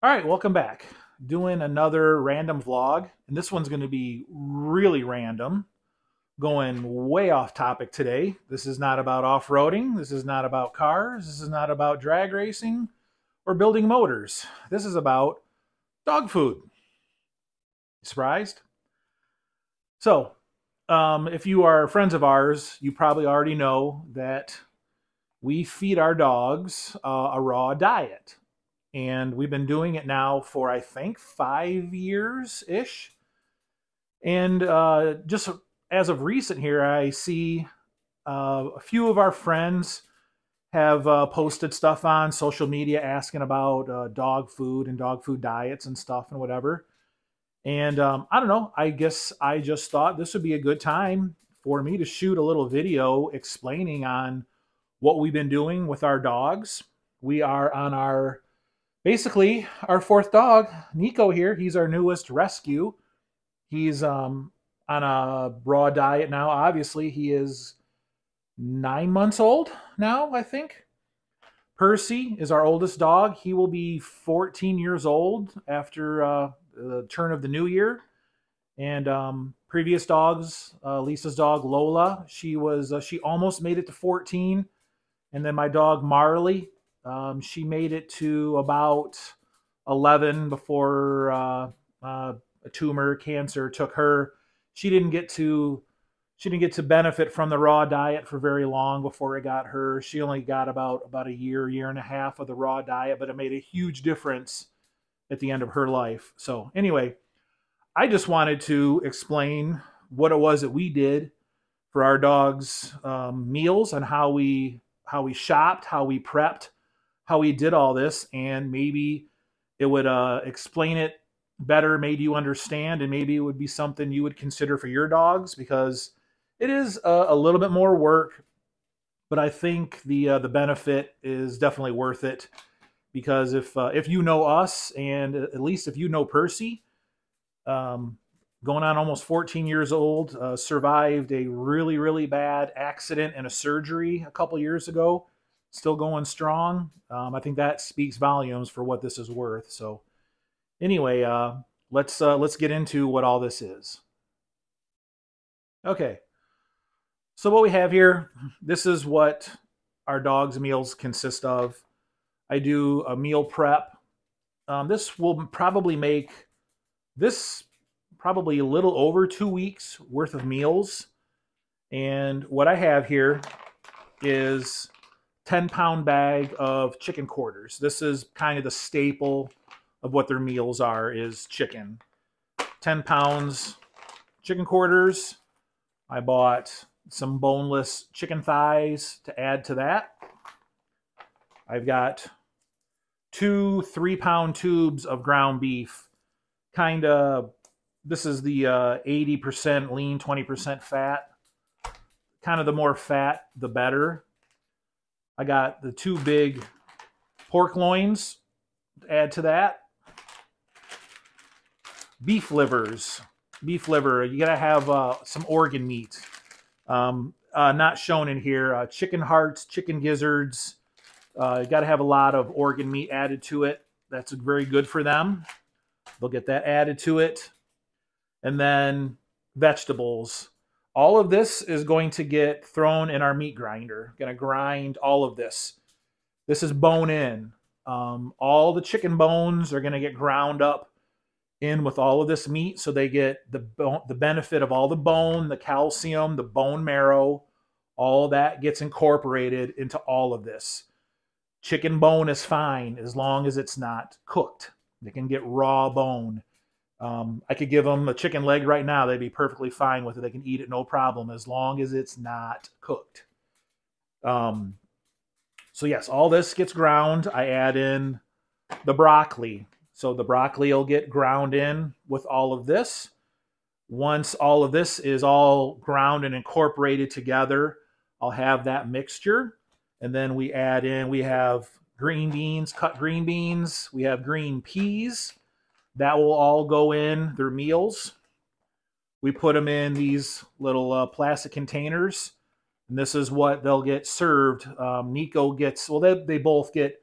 All right, welcome back. Doing another random vlog, and this one's going to be really random, going way off topic today. This is not about off-roading, this is not about cars, this is not about drag racing or building motors. This is about dog food. Surprised? So, if you are friends of ours, you probably already know that we feed our dogs a raw diet. And we've been doing it now for, I think, 5 years ish. And just as of recent here, I see a few of our friends have posted stuff on social media asking about dog food and dog food diets and stuff and whatever. And I don't know, I guess I just thought this would be a good time for me to shoot a little video explaining on what we've been doing with our dogs. We are on our basically our fourth dog, Nico here. He's our newest rescue. He's on a raw diet now. Obviously, he is 9 months old now, I think. Percy is our oldest dog. He will be 14 years old after the turn of the new year. And previous dogs, Lisa's dog Lola, she almost made it to 14, and then my dog Marley, she made it to about 11 before a tumor cancer took her. She didn't get to benefit from the raw diet for very long before it got her. She only got about a year and a half of the raw diet, but it made a huge difference at the end of her life. So anyway, I just wanted to explain what it was that we did for our dogs' meals and how we shopped, how we prepped, how we did all this, and maybe it would explain it better, made you understand, and maybe it would be something you would consider for your dogs, because it is a little bit more work, but I think the benefit is definitely worth it. Because if you know us, and at least if you know Percy, going on almost 14 years old, survived a really bad accident and a surgery a couple years ago, still going strong. I think that speaks volumes for what this is worth. So anyway, let's get into what all this is. Okay, so what we have here, this is what our dogs' meals consist of. I do a meal prep. This will probably make this probably a little over 2 weeks worth of meals. And what I have here is 10-pound bag of chicken quarters. This is kind of the staple of what their meals are, is chicken. 10 pounds chicken quarters. I bought some boneless chicken thighs to add to that. I've got 2 3-pound tubes of ground beef. This is the 80% lean, 20% fat. Kind of the more fat, the better. I got the 2 big pork loins to add to that. Beef livers. Beef liver, you gotta have some organ meat. Not shown in here. Chicken hearts, chicken gizzards. You gotta have a lot of organ meat added to it. That's very good for them. They'll get that added to it. And then vegetables. All of this is going to get thrown in our meat grinder. Going to grind all of this. This is bone in. All the chicken bones are going to get ground up in with all of this meat, so they get the benefit of all the bone, the calcium, the bone marrow. All that gets incorporated into all of this. Chicken bone is fine as long as it's not cooked. They can get raw bone. I could give them a chicken leg right now. They'd be perfectly fine with it. They can eat it no problem as long as it's not cooked. So yes, all this gets ground. I add in the broccoli. So the broccoli will get ground in with all of this. Once all of this is all ground and incorporated together, I'll have that mixture. And then we have green beans, cut green beans. We have green peas. That will all go in their meals. We put them in these little plastic containers, and this is what they'll get served. Nico gets, well, they both get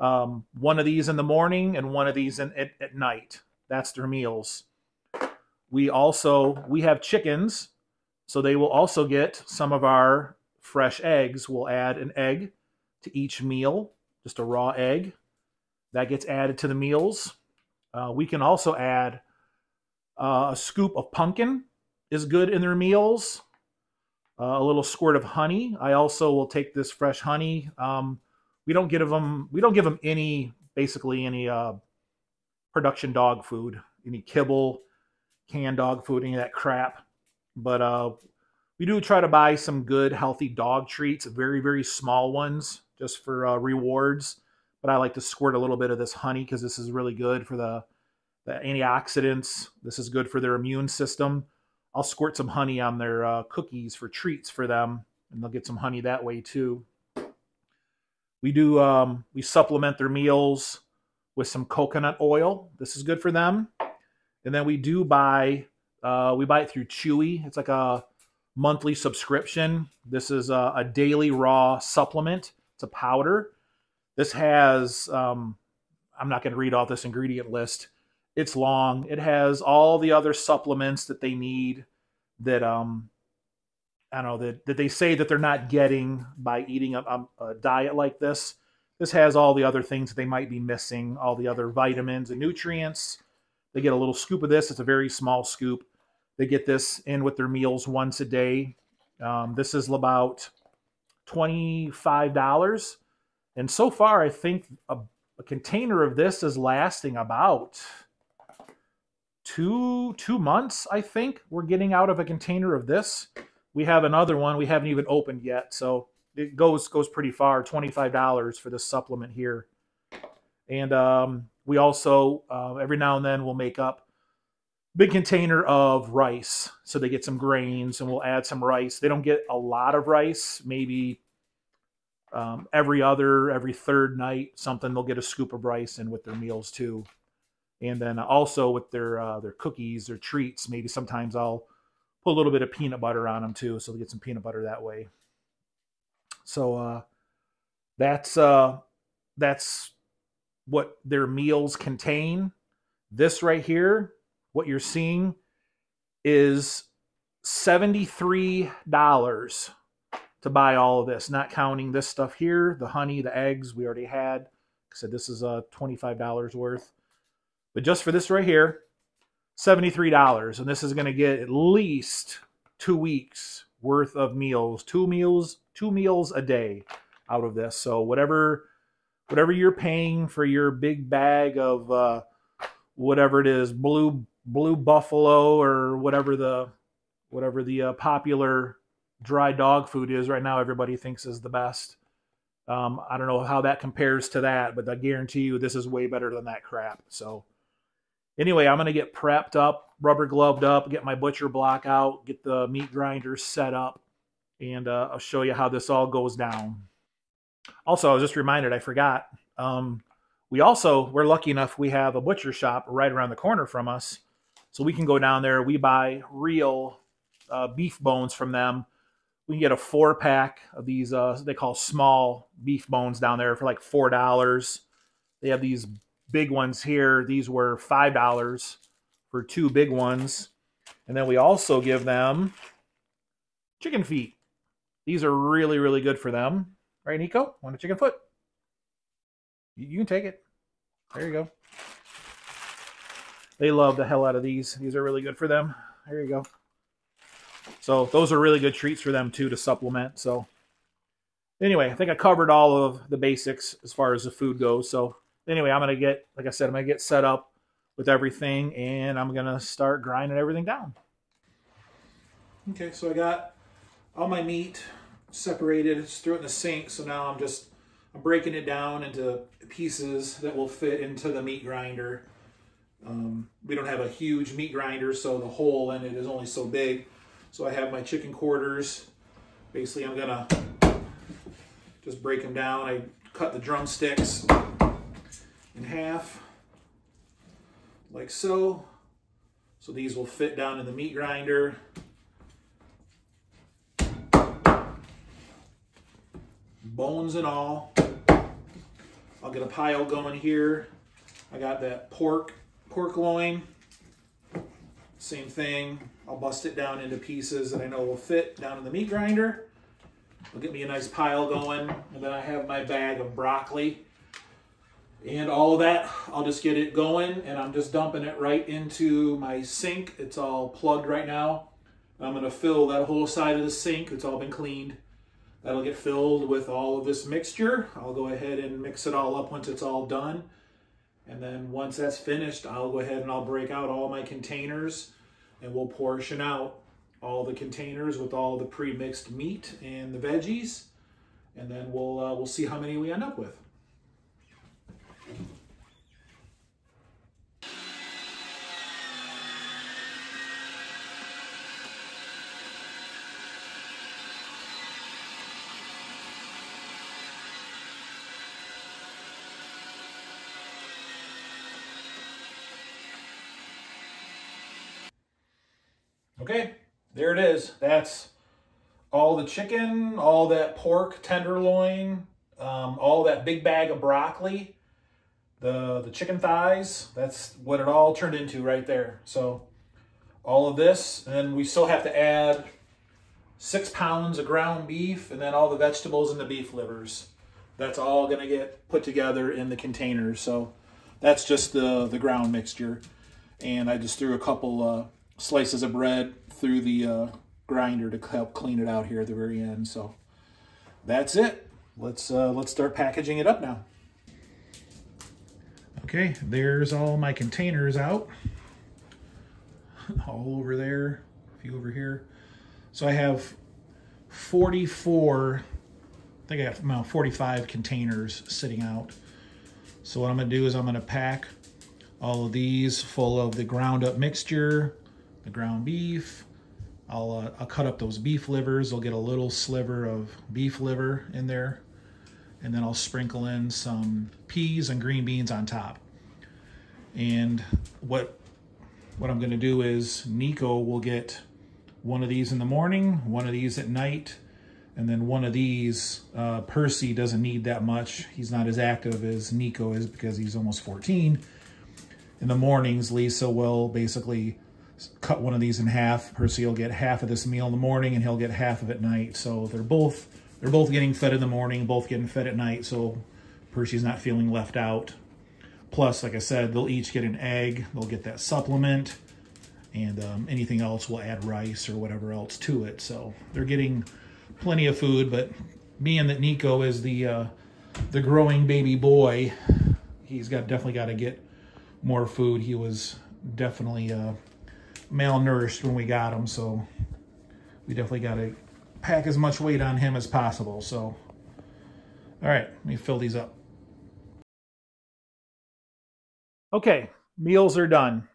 One of these in the morning and one of these at night. That's their meals. We have chickens, so they will also get some of our fresh eggs. We'll add an egg to each meal, just a raw egg. That gets added to the meals. We can also add a scoop of pumpkin is good in their meals. A little squirt of honey. I also will take this fresh honey. We don't give them any production dog food, any kibble, canned dog food, any of that crap. But we do try to buy some good, healthy dog treats, very, very small ones, just for rewards. But I like to squirt a little bit of this honey because this is really good for the antioxidants. This is good for their immune system. I'll squirt some honey on their cookies for treats for them, and they'll get some honey that way too. We supplement their meals with some coconut oil. This is good for them. And then we buy it through Chewy. It's like a monthly subscription. This is a daily raw supplement. It's a powder. This has, I'm not going to read off this ingredient list. It's long. It has all the other supplements that they need that, I don't know, that they say that they're not getting by eating a diet like this. This has all the other things that they might be missing, all the other vitamins and nutrients. They get a little scoop of this. It's a very small scoop. They get this in with their meals once a day. This is about $25. And so far, I think a container of this is lasting about two months, I think, we're getting out of a container of this. We have another one we haven't even opened yet, so it goes pretty far. $25 for this supplement here. And we also, every now and then, we'll make up a big container of rice. So they get some grains, and we'll add some rice. They don't get a lot of rice, maybe every third night, something, they'll get a scoop of rice in with their meals too. And then also with their cookies or treats, maybe sometimes I'll put a little bit of peanut butter on them too, so they get some peanut butter that way. So that's what their meals contain. This right here, what you're seeing, is $73 to buy all of this, not counting this stuff here, the honey, the eggs we already had. I said this is $25 worth. But just for this right here, $73. And this is going to get at least 2 weeks worth of meals, two meals a day out of this. So whatever you're paying for your big bag of whatever it is, blue buffalo or whatever the popular dry dog food is right now, everybody thinks is the best. I don't know how that compares to that, but I guarantee you this is way better than that crap. So anyway, I'm going to get prepped up, rubber gloved up, get my butcher block out, get the meat grinder set up, and I'll show you how this all goes down. Also, I was just reminded, I forgot. We're lucky enough we have a butcher shop right around the corner from us. So we can go down there. We buy real beef bones from them. We can get a 4-pack of these, they call small beef bones down there for like $4. They have these big ones here. These were $5 for 2 big ones. And then we also give them chicken feet. These are really, really good for them. Right, Nico? Want a chicken foot? You can take it. There you go. They love the hell out of these. These are really good for them. There you go. So those are really good treats for them too to supplement. So anyway, I think I covered all of the basics as far as the food goes. So anyway, I'm going to get, like I said, I'm going to get set up with everything, and I'm going to start grinding everything down. Okay, so I got all my meat separated, just threw it in the sink. So now I'm breaking it down into pieces that will fit into the meat grinder. We don't have a huge meat grinder, so the hole in it is only so big. So I have my chicken quarters. Basically, I'm gonna just break them down. I cut the drumsticks in half, like so. So these will fit down in the meat grinder. Bones and all. I'll get a pile going here. I got that pork loin. Same thing. I'll bust it down into pieces that I know will fit down in the meat grinder. It'll get me a nice pile going. And then I have my bag of broccoli. And all of that, I'll just get it going, and I'm just dumping it right into my sink. It's all plugged right now. I'm going to fill that whole side of the sink. It's all been cleaned. That'll get filled with all of this mixture. I'll go ahead and mix it all up once it's all done. And then once that's finished, I'll go ahead and I'll break out all my containers, and we'll portion out all the containers with all the pre-mixed meat and the veggies. And then we'll see how many we end up with. Okay, there it is. That's all the chicken, all that pork tenderloin, all that big bag of broccoli, the chicken thighs. That's what it all turned into right there. So all of this, and then we still have to add 6 pounds of ground beef, and then all the vegetables and the beef livers. That's all gonna get put together in the containers. So that's just the ground mixture. And I just threw a couple slices of bread through the grinder to help clean it out here at the very end. So that's it. Let's start packaging it up now. Okay, there's all my containers out. All over there, a few over here. So I have 44, I think I have about 45 containers sitting out. So what I'm gonna do is I'm gonna pack all of these full of the ground up mixture, the ground beef. I'll cut up those beef livers. I'll get a little sliver of beef liver in there. And then I'll sprinkle in some peas and green beans on top. And what I'm gonna do is Nico will get one of these in the morning, one of these at night, and then one of these. Percy doesn't need that much. He's not as active as Nico is because he's almost 14. In the mornings, Lisa will basically cut one of these in half. Percy will get half of this meal in the morning, and he'll get half of it at night. So they're both getting fed in the morning, both getting fed at night. So Percy's not feeling left out. Plus, like I said, they'll each get an egg. They'll get that supplement, and anything else we'll add rice or whatever else to it. So they're getting plenty of food. But being that Nico is the growing baby boy, he's definitely got to get more food. He was definitely malnourished when we got him, so we definitely got to pack as much weight on him as possible. So, all right, let me fill these up. Okay, meals are done.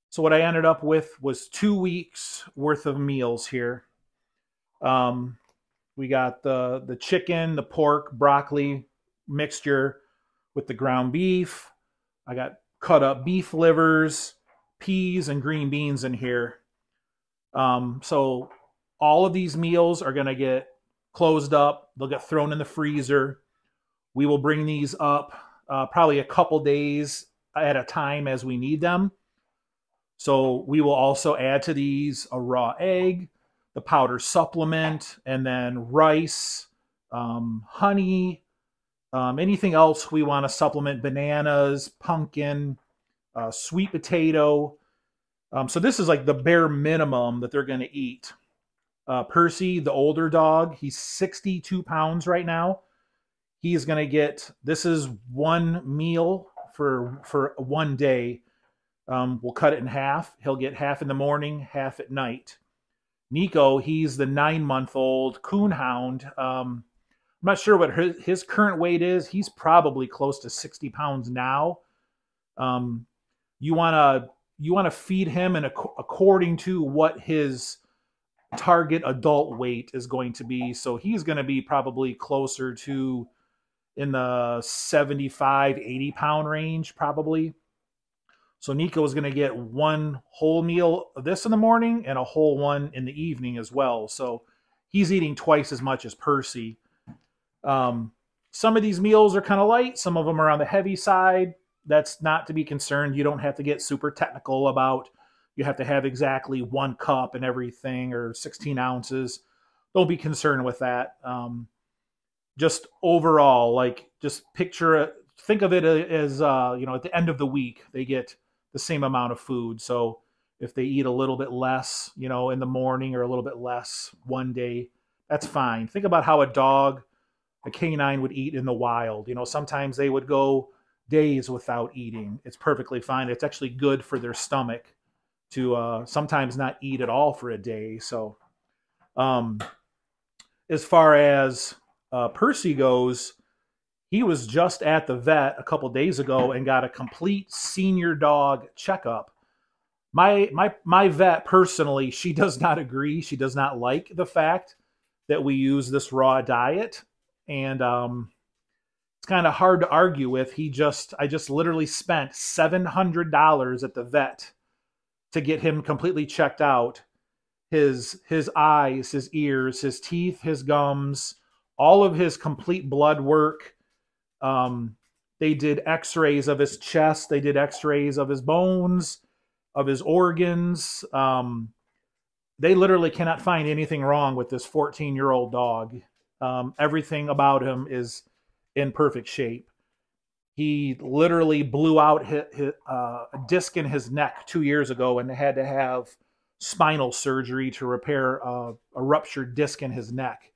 So what I ended up with was 2 weeks worth of meals here. We got the chicken, the pork, broccoli mixture with the ground beef. I got cut up beef livers, peas, and green beans in here. So all of these meals are going to get closed up. They'll get thrown in the freezer. We will bring these up probably a couple days at a time as we need them. So we will also add to these a raw egg, the powder supplement, and then rice, honey, anything else we want to supplement, bananas, pumpkin, sweet potato. So this is like the bare minimum that they're going to eat. Percy, the older dog, he's 62 pounds right now. He's going to get, this is one meal for one day. We'll cut it in half. He'll get half in the morning, half at night. Nico, he's the 9-month-old coonhound. I'm not sure what his current weight is. He's probably close to 60 pounds now. You want to feed him according to what his target adult weight is going to be. So he's going to be probably closer to in the 75, 80 pound range probably. So Nico is going to get one whole meal of this in the morning and a whole one in the evening as well. So he's eating twice as much as Percy. Some of these meals are kind of light, some of them are on the heavy side. That's not to be concerned. You don't have to get super technical about you have to have exactly 1 cup and everything or 16 ounces. Don't be concerned with that. Just overall, like just picture it, think of it as at the end of the week they get the same amount of food. So if they eat a little bit less, in the morning or a little bit less one day, that's fine. Think about how a canine would eat in the wild. Sometimes they would go days without eating. It's perfectly fine. It's actually good for their stomach to sometimes not eat at all for a day. So um, as far as Percy goes, he was just at the vet a couple days ago and got a complete senior dog checkup. My vet personally, she does not agree. She does not like the fact that we use this raw diet, and it's kind of hard to argue with. I just literally spent $700 at the vet to get him completely checked out. His eyes, his ears, his teeth, his gums, all of his complete blood work. They did x-rays of his chest. They did x-rays of his bones, of his organs. They literally cannot find anything wrong with this 14-year-old dog. Everything about him is in perfect shape. He literally blew out a disc in his neck 2 years ago and had to have spinal surgery to repair a ruptured disc in his neck.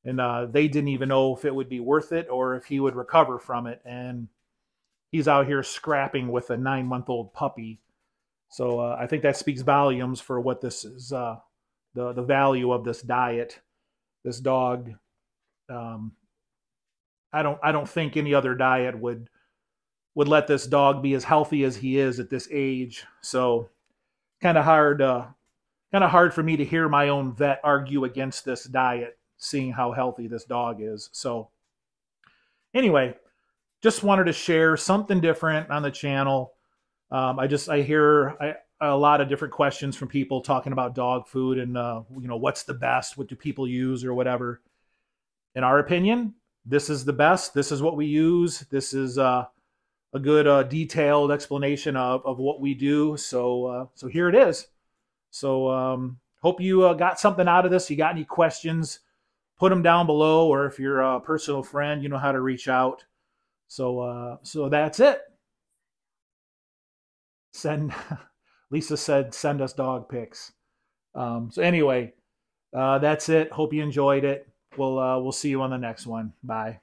And they didn't even know if it would be worth it or if he would recover from it. And he's out here scrapping with a 9-month-old puppy. So I think that speaks volumes for what this is, the value of this diet, this dog. I don't think any other diet would let this dog be as healthy as he is at this age. So kind of hard for me to hear my own vet argue against this diet, seeing how healthy this dog is. So anyway, just wanted to share something different on the channel. I hear a lot of different questions from people talking about dog food and what's the best, what do people use or whatever. In our opinion, this is the best. This is what we use. This is a good detailed explanation of what we do. So here it is. So hope you got something out of this. You got any questions, put them down below, or if you're a personal friend, you know how to reach out. So that's it. Lisa said send us dog pics. So anyway, that's it. Hope you enjoyed it. We'll see you on the next one. Bye.